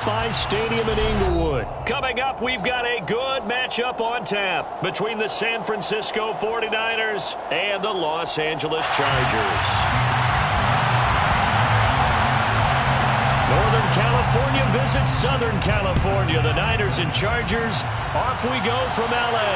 Stadium in Inglewood. Coming up, we've got a good matchup on tap between the San Francisco 49ers and the Los Angeles Chargers. Northern California visits Southern California. The Niners and Chargers, off we go from L.A.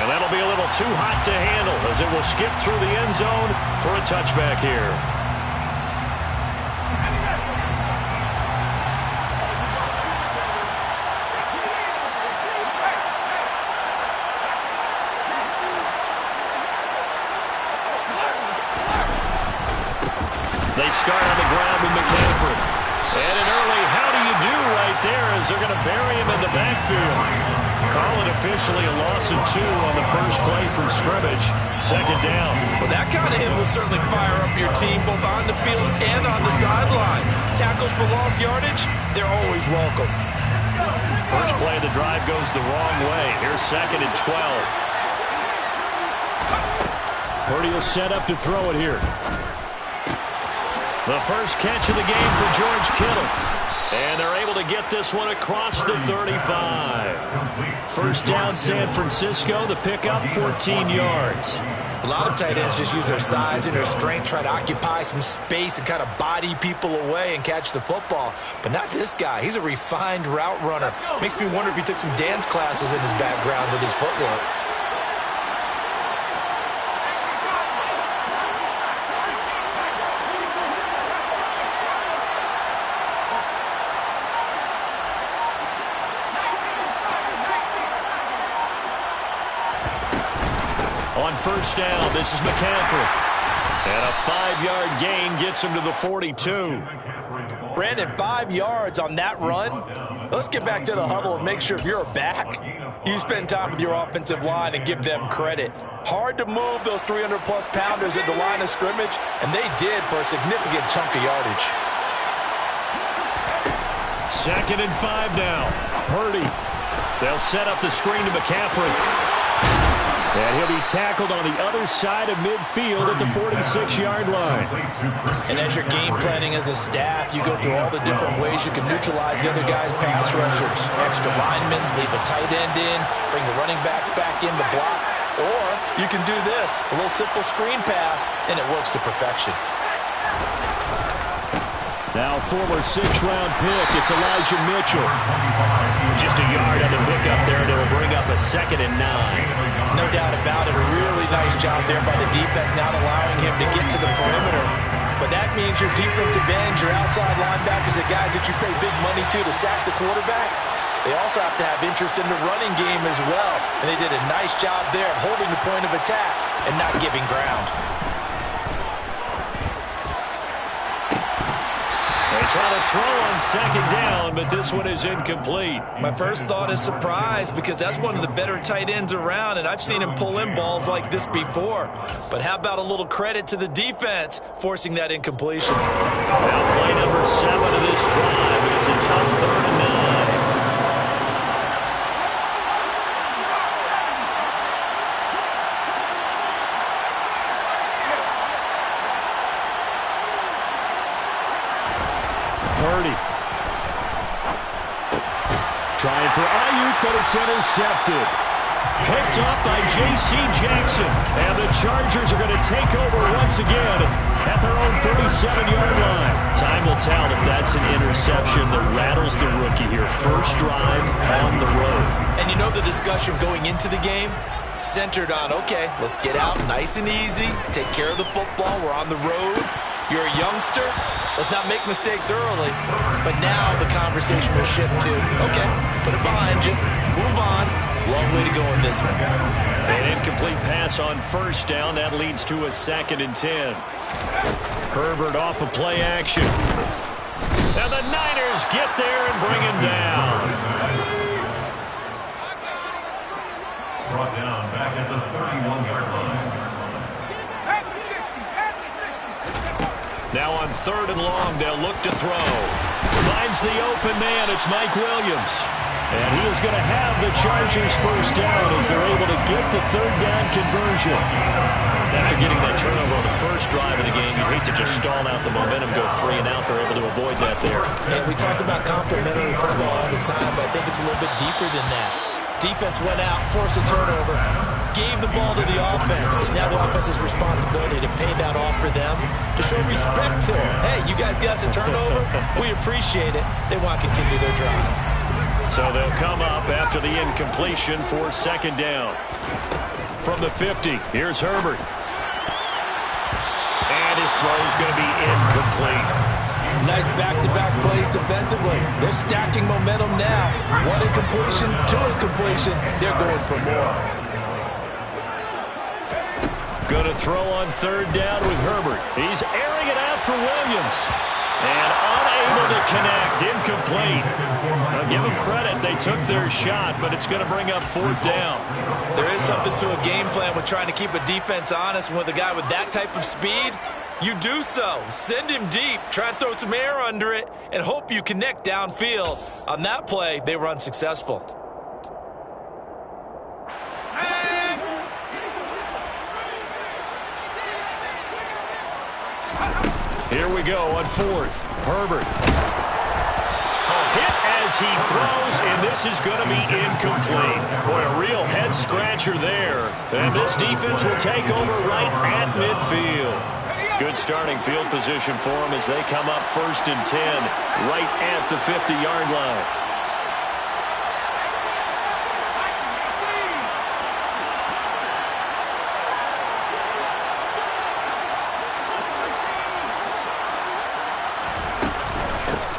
And that'll be a little too hot to handle as it will skip through the end zone for a touchback here. They start on the ground with McCaffrey. And an early how do you do right there as they're going to bury him in the backfield. Call it officially a loss of 2 on the first play from scrimmage. Second down. Well, that kind of hit will certainly fire up your team both on the field and on the sideline. Tackles for lost yardage, they're always welcome. First play of the drive goes the wrong way. Here's 2nd and 12. Purdy will set up to throw it here. The first catch of the game for George Kittle. And they're able to get this one across the 35. First down, San Francisco. The pickup, 14 yards. A lot of tight ends just use their size and their strength, try to occupy some space and kind of body people away and catch the football. But not this guy. He's a refined route runner. Makes me wonder if he took some dance classes in his background with his footwork. On first down, this is McCaffrey. And a 5-yard gain gets him to the 42. Brandon, 5 yards on that run. Let's get back to the huddle and make sure if you're a back, you spend time with your offensive line and give them credit. Hard to move those 300-plus pounders at the line of scrimmage, and they did for a significant chunk of yardage. 2nd and 5 now. Purdy. They'll set up the screen to McCaffrey. And he'll be tackled on the other side of midfield at the 46-yard line. And as you're game planning as a staff, you go through all the different ways you can neutralize the other guy's pass rushers. Extra linemen, leave a tight end in, bring the running backs back in to block. Or you can do this, a little simple screen pass, and it works to perfection. Now former 6th-round pick, it's Elijah Mitchell. Just a yard on the pickup there, and it'll bring up a 2nd and 9. No doubt about it. A really nice job there by the defense, not allowing him to get to the perimeter. But that means your defensive ends, your outside linebackers, the guys that you pay big money to sack the quarterback, they also have to have interest in the running game as well. And they did a nice job there of holding the point of attack and not giving ground. They try to throw on 2nd down, but this one is incomplete. My first thought is surprise because that's one of the better tight ends around, and I've seen him pull in balls like this before. But how about a little credit to the defense forcing that incompletion? Now play number 7 of this drive, and it's a tough 3rd and 9. Purdy. Trying for Ayuk, but it's intercepted. Picked off by J.C. Jackson. And the Chargers are going to take over once again at their own 37-yard line. Time will tell if that's an interception that rattles the rookie here. First drive on the road. And you know the discussion going into the game? Centered on, okay, let's get out nice and easy, take care of the football, we're on the road. You're a youngster, let's not make mistakes early. But now the conversation will shift to, okay, put it behind you, move on. Long way to go in this one. An incomplete pass on first down. That leads to a 2nd and 10. Herbert off of play action. And the Niners get there and bring him down. Brought down back at the 31-yard line. Now on 3rd and long, they'll look to throw. Finds the open man. It's Mike Williams. And he is going to have the Chargers first down as they're able to get the 3rd down conversion. After getting that turnover on the first drive of the game, you hate to just stall out the momentum, go 3 and out. They're able to avoid that there. And we talk about complementary football all the time, but I think it's a little bit deeper than that. Defense went out, forced a turnover, gave the ball to the offense. It's now the offense's responsibility to pay that off for them, to show respect to them. Hey, you guys got a turnover? We appreciate it. They want to continue their drive. So they'll come up after the incompletion for second down. From the 50, here's Herbert. And his throw is going to be incomplete. Nice back-to-back plays defensively. They're stacking momentum now. 1 incompletion, 2 incompletion. They're going for more. Going to throw on third down with Herbert. He's airing it out for Williams. And unable to connect. Incomplete. I'll give them credit. They took their shot, but it's going to bring up fourth down. There is something to a game plan with trying to keep a defense honest. With a guy with that type of speed, you do so. Send him deep. Try and throw some air under it and hope you connect downfield. On that play, they were unsuccessful. Here we go on fourth. Herbert. Hit as he throws, and this is going to be incomplete. Boy, a real head-scratcher there. And this defense will take over right at midfield. Good starting field position for them as they come up 1st and 10, right at the 50-yard line.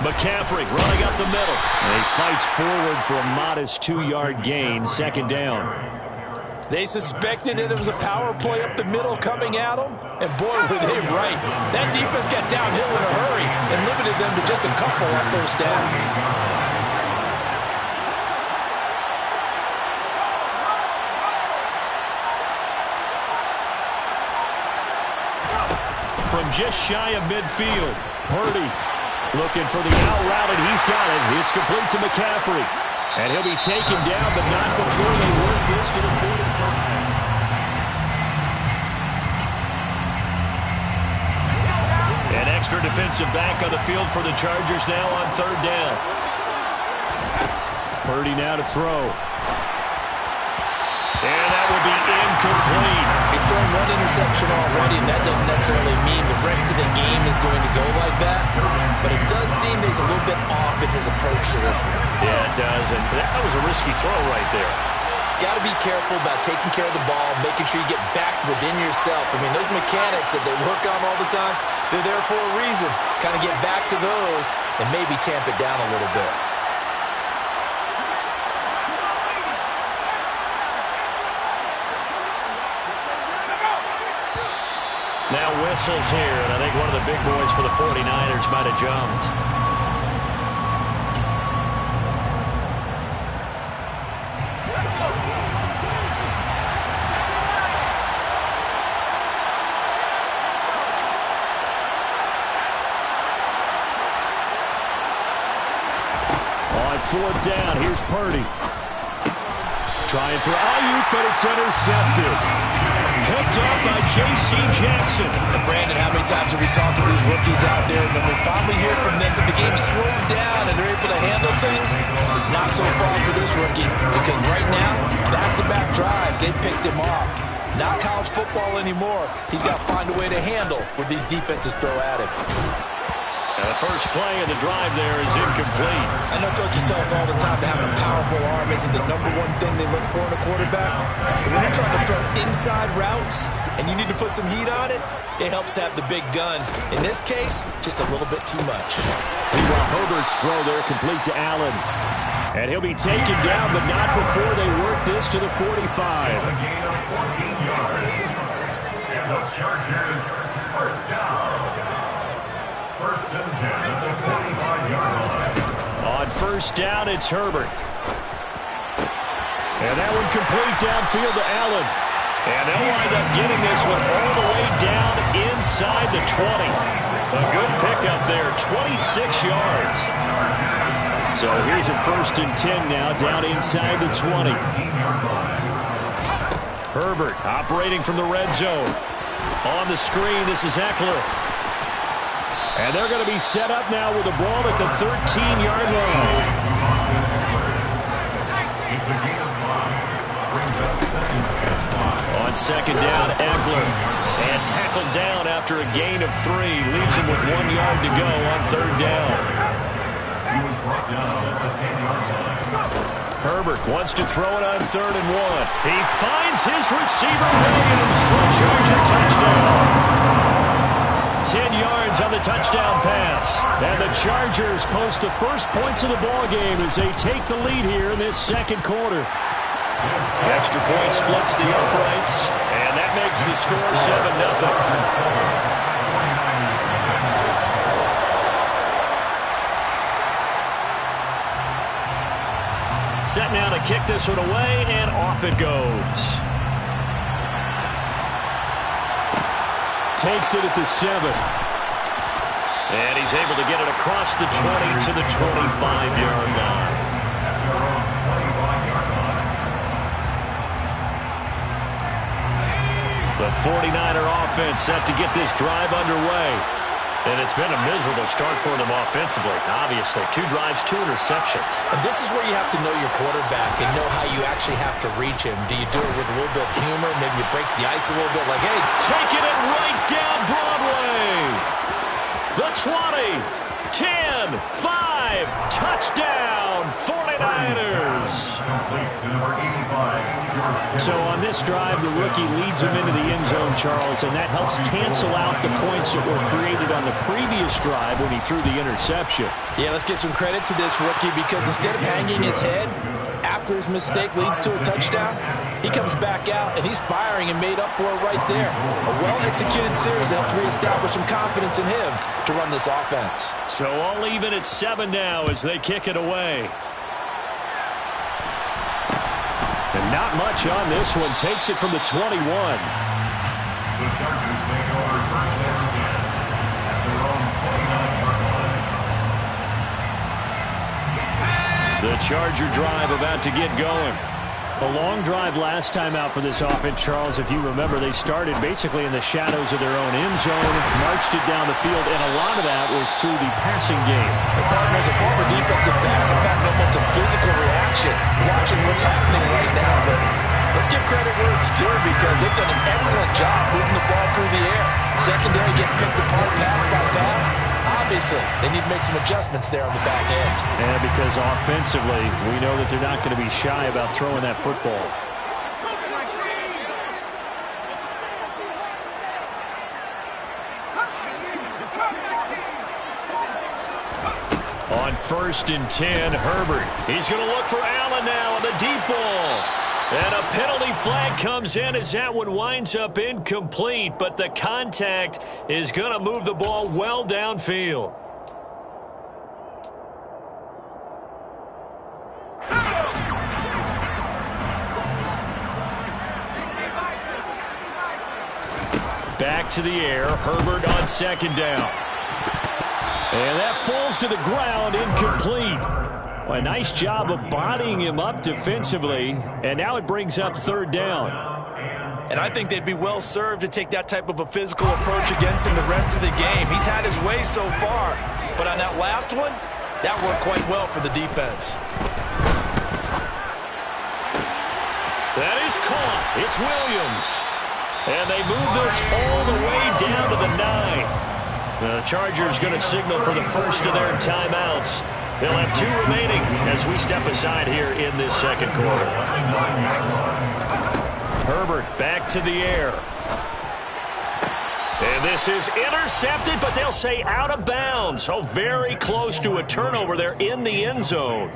McCaffrey running up the middle. And he fights forward for a modest 2-yard gain, second down. They suspected it was a power play up the middle coming at them, and boy, were they right. That defense got downhill in a hurry and limited them to just a couple on first down. From just shy of midfield, Purdy looking for the out route, and he's got it. It's complete to McCaffrey. And he'll be taken down, but not before they work this to the 45. An extra defensive back on the field for the Chargers now on third down. Purdy now to throw. And that will be incomplete. He's thrown 1 interception already, and that doesn't necessarily mean the rest of the game is going to go like that. But it does seem that he's a little bit off in his approach to this one. Yeah, it does, and that was a risky throw right there. Got to be careful about taking care of the ball, making sure you get back within yourself. I mean, those mechanics that they work on all the time, they're there for a reason. Kind of get back to those and maybe tamp it down a little bit. Now whistles here, and I think one of the big boys for the 49ers might have jumped. On fourth down, here's Purdy. Trying for Ayuk, but it's intercepted. Picked up by J.C. Jackson. And Brandon, how many times have we talked to these rookies out there, and when we finally hear from them that the game slowed down and they're able to handle things? Not so far for this rookie, because right now, back-to-back drives, they picked him off. Not college football anymore. He's got to find a way to handle what these defenses throw at him. And the first play of the drive there is incomplete. I know coaches tell us all the time that having a powerful arm isn't the #1 thing they look for in a quarterback. But when you're trying to throw inside routes and you need to put some heat on it, it helps have the big gun. In this case, just a little bit too much. Meanwhile, Herbert's throw there complete to Allen. And he'll be taken down, but not before they work this to the 45. It's a gain of 14 yards. And the Chargers, first down. First and 10 at the 45-yard line. On first down, it's Herbert. And that one complete downfield to Allen. And they'll wind up getting this one all the way down inside the 20. A good pickup there, 26 yards. So here's a first and 10 now, down inside the 20. Herbert operating from the red zone. On the screen, this is Eckler. And they're going to be set up now with the ball at the 13-yard line. On second down, Eckler. And tackled down after a gain of 3. Leaves him with 1 yard to go on third down. He was brought down at the 10-yard line. Herbert wants to throw it on 3rd and 1. He finds his receiver, Williams, for a Charger touchdown. 10 yards on the touchdown pass. And the Chargers post the first points of the ball game as they take the lead here in this second quarter. Extra point splits the uprights, and that makes the score 7-0. Set now to kick this one away, and off it goes. Takes it at the 7. And he's able to get it across the 20 to the 25-yard line. The 49er offense set to get this drive underway. And it's been a miserable start for them offensively. Obviously, 2 drives, 2 interceptions. And this is where you have to know your quarterback and know how you actually have to reach him. Do you do it with a little bit of humor? Maybe you break the ice a little bit like, hey, taking it right down Broadway. The 20, 10, 5, touchdown, 49ers. So on this drive, the rookie leads him into the end zone, Charles, and that helps cancel out the points that were created on the previous drive when he threw the interception. Yeah, let's give some credit to this rookie because instead of hanging his head after his mistake leads to a touchdown, he comes back out and he's firing and made up for it right there. A well-executed series helps reestablish some confidence in him to run this offense. So all even at 7 now as they kick it away. And not much on this one. Takes it from the 21. The Chargers take over 1st and 10 at their own 29-yard line. The Charger drive about to get going. A long drive last time out for this offense, Charles. If you remember, they started basically in the shadows of their own end zone, marched it down the field, and a lot of that was through the passing game. The Cardinals, a former defensive back, have gotten almost a physical reaction watching what's happening right now. But let's give credit where it's due because they've done an excellent job moving the ball through the air. Secondary getting picked apart pass by pass. Obviously, they need to make some adjustments there on the back end. And because offensively, we know that they're not going to be shy about throwing that football. On 1st and 10, Herbert. He's going to look for Allen now on the deep ball. And a penalty flag comes in as that one winds up incomplete, but the contact is going to move the ball well downfield. Back to the air, Herbert on 2nd down. And that falls to the ground, incomplete. Well, a nice job of bodying him up defensively, and now it brings up 3rd down. And I think they'd be well served to take that type of a physical approach against him the rest of the game. He's had his way so far, but on that last one, that worked quite well for the defense. That is caught. It's Williams. And they move this all the way down to the 9. The Chargers going to signal for the first of their timeouts. They'll have 2 remaining as we step aside here in this second quarter. Herbert back to the air. And this is intercepted, but they'll say out of bounds. So very close to a turnover there in the end zone.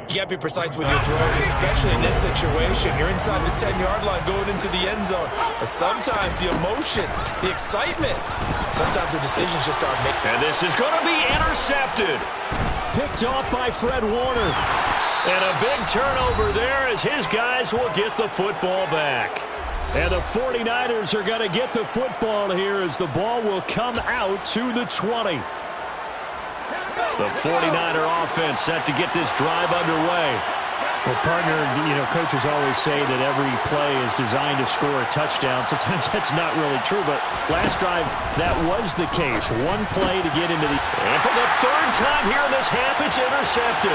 You got to be precise with your throws, especially in this situation. You're inside the 10-yard line going into the end zone. But sometimes the emotion, the excitement, sometimes the decisions just aren't making. And this is going to be intercepted. Picked off by Fred Warner. And a big turnover there as his guys will get the football back. And the 49ers are going to get the football here as the ball will come out to the 20. The 49er offense set to get this drive underway. Well, partner, coaches always say that every play is designed to score a touchdown. Sometimes that's not really true, but last drive, that was the case. One play to get into the... And for the third time here in this half, it's intercepted.